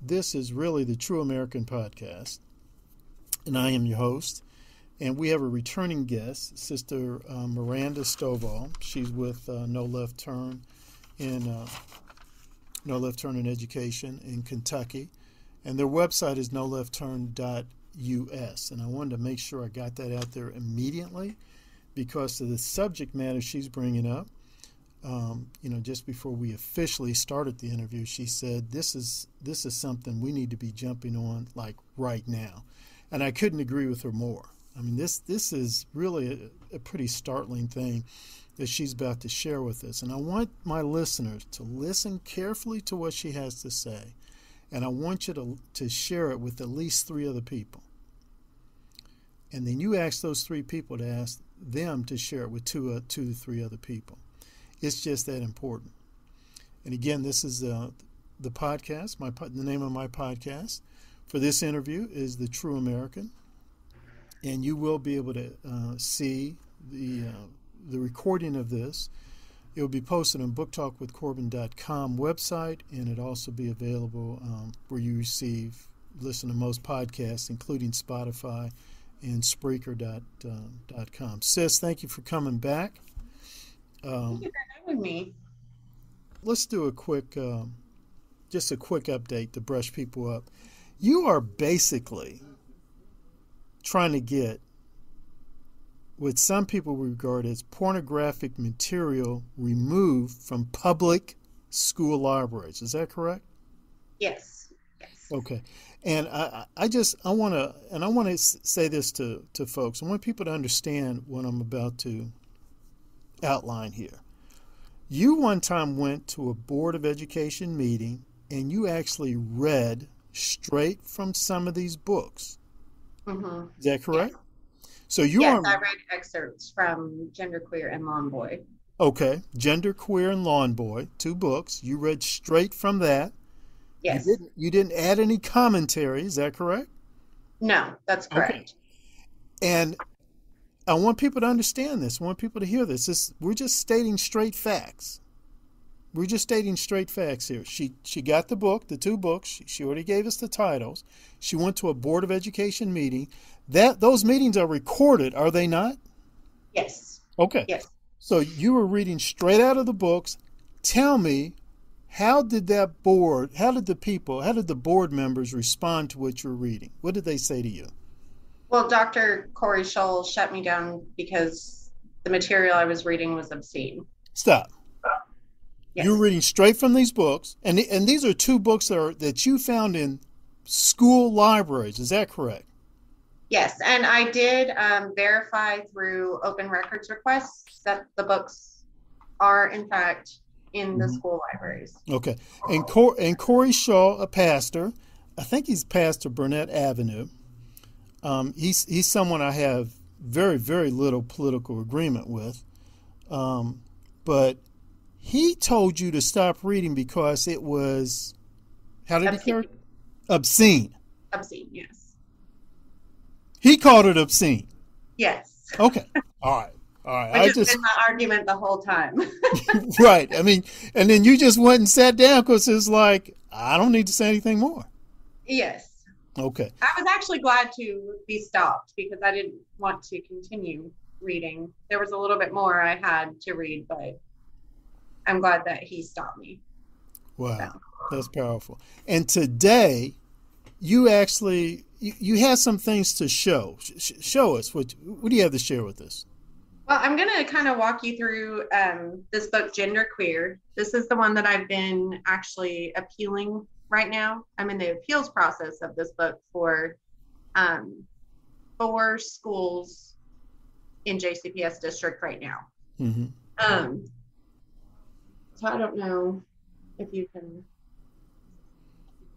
this is really the True American Podcast, and I am your host. And we have a returning guest, Sister Miranda Stovall. She's with No Left Turn in Education in Kentucky, and their website is noleftturn.us. And I wanted to make sure I got that out there immediately because of the subject matter she's bringing up. Just before we officially started the interview, she said, this is something we need to be jumping on like right now. And I couldn't agree with her more. I mean, this is really a pretty startling thing that she's about to share with us. And I want my listeners to listen carefully to what she has to say. And I want you to share it with at least 3 other people. And then you ask those 3 people to ask them to share it with 2 to 3 other people. It's just that important. And again, this is the podcast. The name of my podcast for this interview is The True American. And you will be able to see the recording of this. It will be posted on booktalkwithcorbin.com website, and it'll also be available where you listen to most podcasts, including Spotify and Spreaker.com. Sis, thank you for coming back. Thank you for having me. Let's do a quick update to brush people up. You are basically trying to get what some people regard as pornographic material removed from public school libraries. Is that correct? Yes. Okay. And I want to say this to folks. I want people to understand what I'm about to outline here. You one time went to a Board of Education meeting and you actually read straight from some of these books. Mm-hmm. Is that correct? Yes. So I read excerpts from Genderqueer and Lawn Boy. Okay, Genderqueer and Lawn Boy, 2 books. You read straight from that. Yes. You didn't add any commentary. Is that correct? No, that's correct. Okay. And I want people to understand this. I want people to hear this. We're just stating straight facts. We're just stating straight facts here. She got the book, the 2 books. She already gave us the titles. She went to a Board of Education meeting. Those meetings are recorded, are they not? Yes. Okay. Yes. So you were reading straight out of the books. Tell me, how did the board members respond to what you were reading? What did they say to you? Well, Dr. Corey Scholl shut me down because the material I was reading was obscene. Stop. Yes. You're reading straight from these books, and these are 2 books that you found in school libraries. Is that correct? Yes, and I did verify through open records requests that the books are, in fact, in the school libraries. Okay. And Corey Scholl, a pastor, I think he's pastor Burnett Avenue. He's someone I have very, very little political agreement with. But he told you to stop reading because it was, how did he call it? Obscene. Obscene, yes. He called it obscene. Yes. Okay. All right. Which has been my argument the whole time. Right. I mean, and then you just went and sat down because it's like, I don't need to say anything more. Yes. Okay. I was actually glad to be stopped because I didn't want to continue reading. There was a little bit more I had to read, but I'm glad that he stopped me. Wow. So. That's powerful. And today, you actually, you had some things to show. Show us. What do you have to share with us? Well, I'm going to kind of walk you through this book, Genderqueer. This is the one that I've been actually appealing right now. I'm in the appeals process of this book for 4 schools in JCPS district right now. Mm-hmm. So I don't know if you can.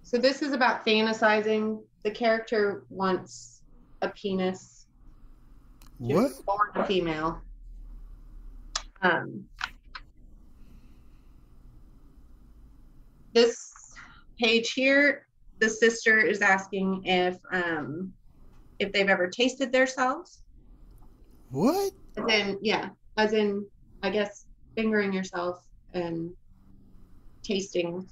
So this is about fantasizing. The character wants a penis. What? Born a female. This page here, the sister is asking if they've ever tasted themselves. What? As in, I guess, fingering yourself and tasting.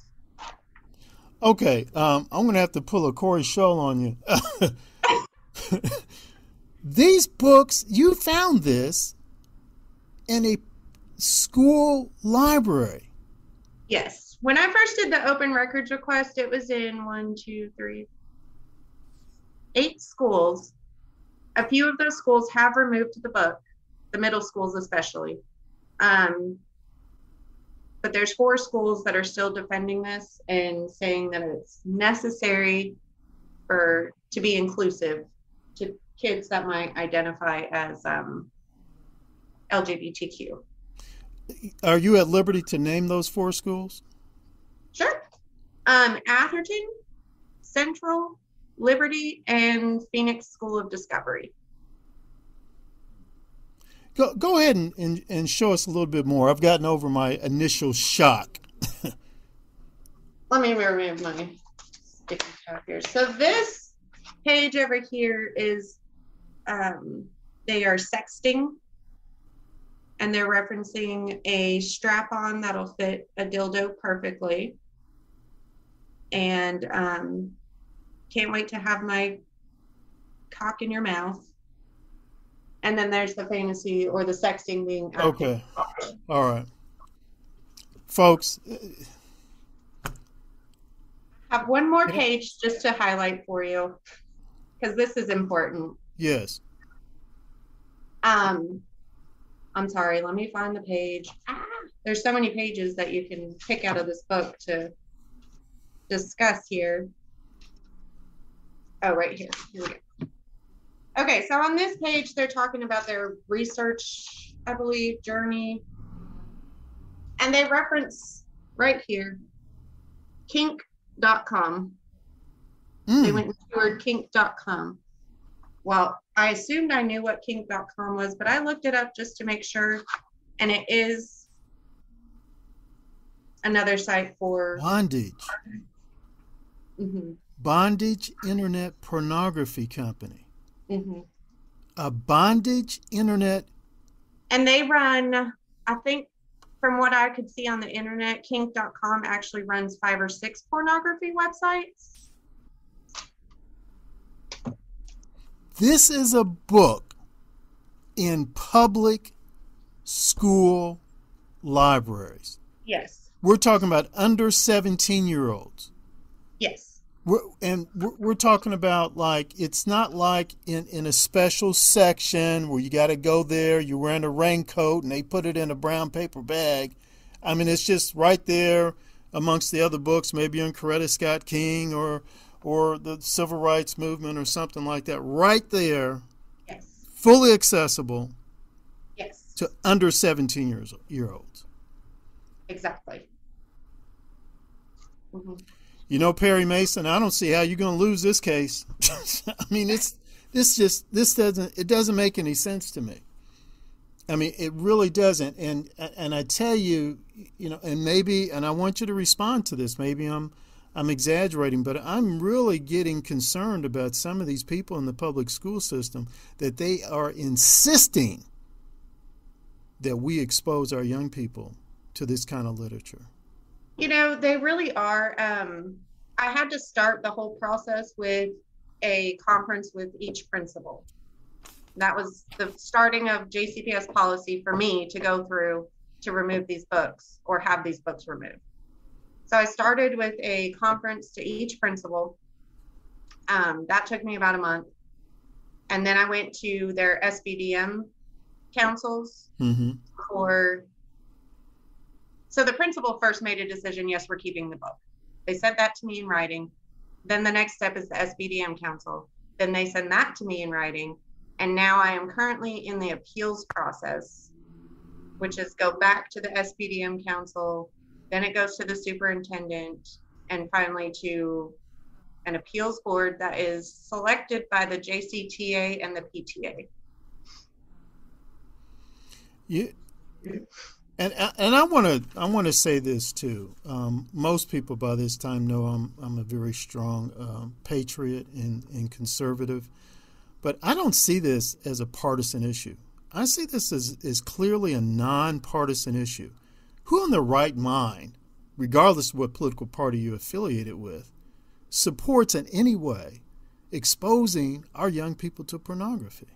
Okay, I'm going to have to pull a Corey Scholl on you. These books, you found this in a school library. Yes. When I first did the open records request, it was in 8 schools. A few of those schools have removed the book, the middle schools especially. But there's 4 schools that are still defending this and saying that it's necessary to be inclusive to kids that might identify as LGBTQ. Are you at liberty to name those 4 schools? Sure. Atherton, Central, Liberty, and Phoenix School of Discovery. Go ahead and show us a little bit more. I've gotten over my initial shock. Let me remove my sticky tab here. So this page over here is they are sexting, and they're referencing a strap-on that'll fit a dildo perfectly. And can't wait to have my cock in your mouth. And then there's the fantasy or the sexting being active. Okay. All right. Folks. I have one more page just to highlight for you, because this is important. Yes. I'm sorry, let me find the page. There's so many pages that you can pick out of this book to discuss here. Oh, right here. Here we go. Okay, so on this page, they're talking about their research, I believe, journey. And they reference right here, kink.com. They went and toured kink.com. Well, I assumed I knew what kink.com was, but I looked it up just to make sure. And it is another site for bondage. Mm-hmm. Bondage Internet Pornography Company. Mm-hmm. A bondage internet. And they run, I think, from what I could see on the internet, kink.com actually runs 5 or 6 pornography websites. This is a book in public school libraries. Yes. We're talking about under 17-year-olds. Yes. We're talking about, like, it's not like in a special section where you got to go there, you're wearing a raincoat, and they put it in a brown paper bag. I mean, it's just right there amongst the other books, maybe on Coretta Scott King or the Civil Rights Movement or something like that. Right there, yes, fully accessible, yes, to under 17-year-olds. Exactly. Mm-hmm. You know, Perry Mason, I don't see how you're going to lose this case. I mean, this doesn't make any sense to me. I mean, it really doesn't. And I tell you, and I want you to respond to this. Maybe I'm exaggerating, but I'm really getting concerned about some of these people in the public school system, that they are insisting that we expose our young people to this kind of literature. They really are. I had to start the whole process with a conference with each principal. That was the starting of JCPS policy for me to go through to remove these books or have these books removed. So I started with a conference to each principal. That took me about a month. And then I went to their SBDM councils So the principal first made a decision, yes, we're keeping the book. They said that to me in writing. Then the next step is the SBDM council. Then they send that to me in writing. And now I am currently in the appeals process, which is go back to the SBDM council, then it goes to the superintendent, and finally to an appeals board that is selected by the JCTA and the PTA. Yeah. And I want to say this too. Most people by this time know I'm a very strong patriot and conservative, but I don't see this as a partisan issue. I see this as clearly a nonpartisan issue. Who in their right mind regardless of what political party you're affiliated with, supports in any way exposing our young people to pornography?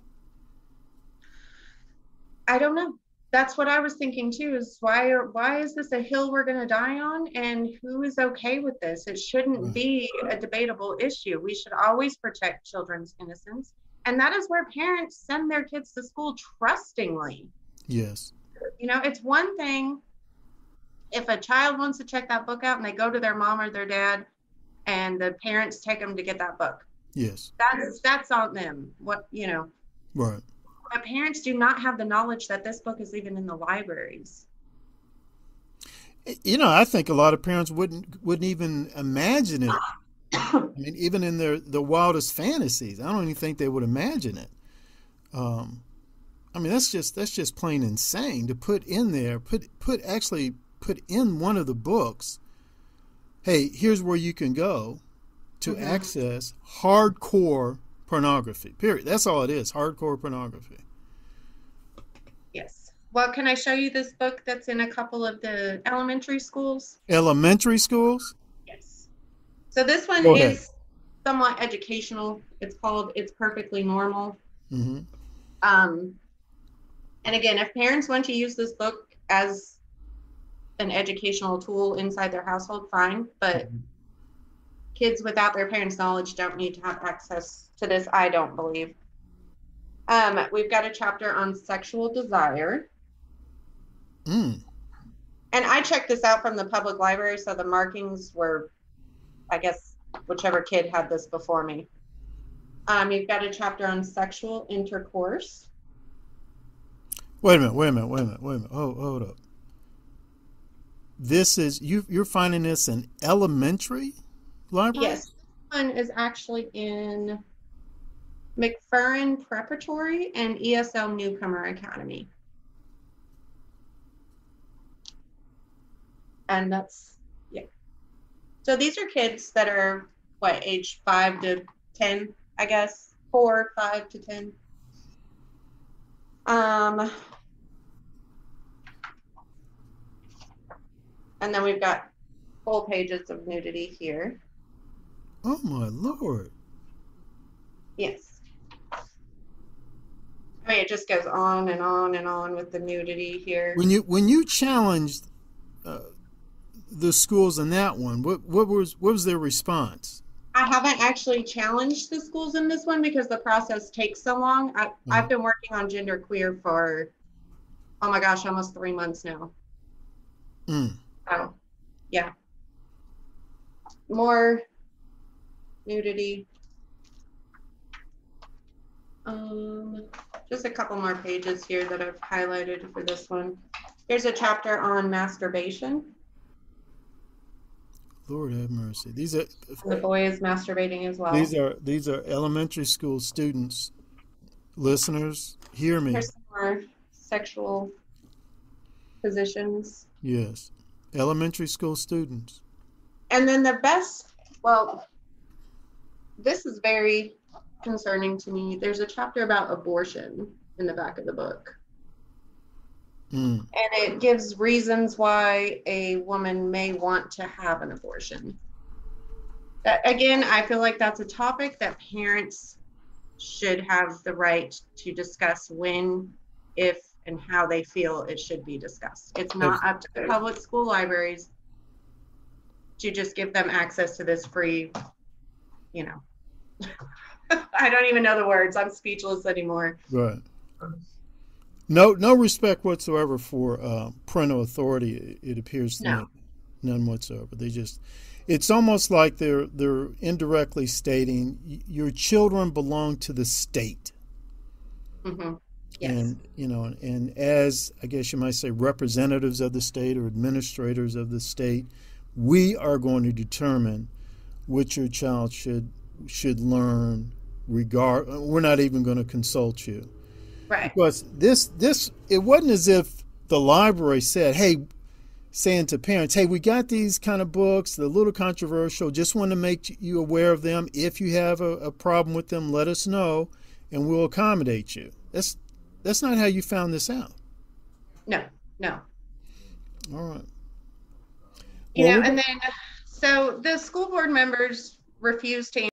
I don't know. That's what I was thinking too, is why is this a hill we're going to die on, and who is okay with this? It shouldn't be a debatable issue. We should always protect children's innocence. And that is where parents send their kids to school trustingly. Yes. You know, it's one thing if a child wants to check that book out and they go to their mom or their dad and the parents take them to get that book. Yes. That's on them. What, you know. Right. But parents do not have the knowledge that this book is even in the libraries. You know, I think a lot of parents wouldn't even imagine it. I mean, even in the wildest fantasies, I don't even think they would imagine it. I mean, that's just plain insane to put in there, put in one of the books. Hey, here's where you can go to access hardcore pornography. Period. That's all it is. Hardcore pornography. Yes. Well, can I show you this book that's in a couple of the elementary schools? Elementary schools? Yes. So this one is somewhat educational. It's called It's Perfectly Normal. Mm-hmm. And again, if parents want to use this book as an educational tool inside their household, fine. But kids without their parents' knowledge don't need to have access to this, I don't believe. We've got a chapter on sexual desire. And I checked this out from the public library, so the markings were, I guess, whichever kid had this before me. You've got a chapter on sexual intercourse. Wait a minute. Hold up. This is, you're finding this in elementary library? Yes. This one is actually in McFerrin Preparatory and ESL Newcomer Academy. And that's, yeah. So these are kids that are, age 5 to 10, I guess. 4, 5 to 10. And then we've got full pages of nudity here. Oh my Lord. Yes. I mean, it just goes on and on and on with the nudity here. When you challenged the schools in that one, what was their response? I haven't actually challenged the schools in this one because the process takes so long. I've been working on genderqueer for, oh my gosh, almost 3 months now. So, yeah. More nudity. Just a couple more pages here that I've highlighted for this one. Here's a chapter on masturbation. Lord have mercy. These are, the boy is masturbating as well. These are elementary school students. Listeners, hear me. Here's some more sexual positions. Yes. Elementary school students. And then the best, well, this is very concerning to me. There's a chapter about abortion in the back of the book. And it gives reasons why a woman may want to have an abortion. Again, I feel like that's a topic that parents should have the right to discuss when, if, and how they feel it should be discussed. It's not up to the public school libraries to just give them access to this free, I don't even know the words. I'm speechless anymore. Right. No respect whatsoever for parental authority. It appears to me, none whatsoever. It's almost like they're indirectly stating your children belong to the state. Mm-hmm. Yes. And as I guess you might say, representatives of the state or administrators of the state, we are going to determine what your child should learn. We're not even going to consult you. Right. Because this it wasn't as if the library said, saying to parents, hey, we got these kind of books, they're a little controversial, just want to make you aware of them. If you have a problem with them, let us know and we'll accommodate you. That's not how you found this out. No. All right. And then so the school board members refused to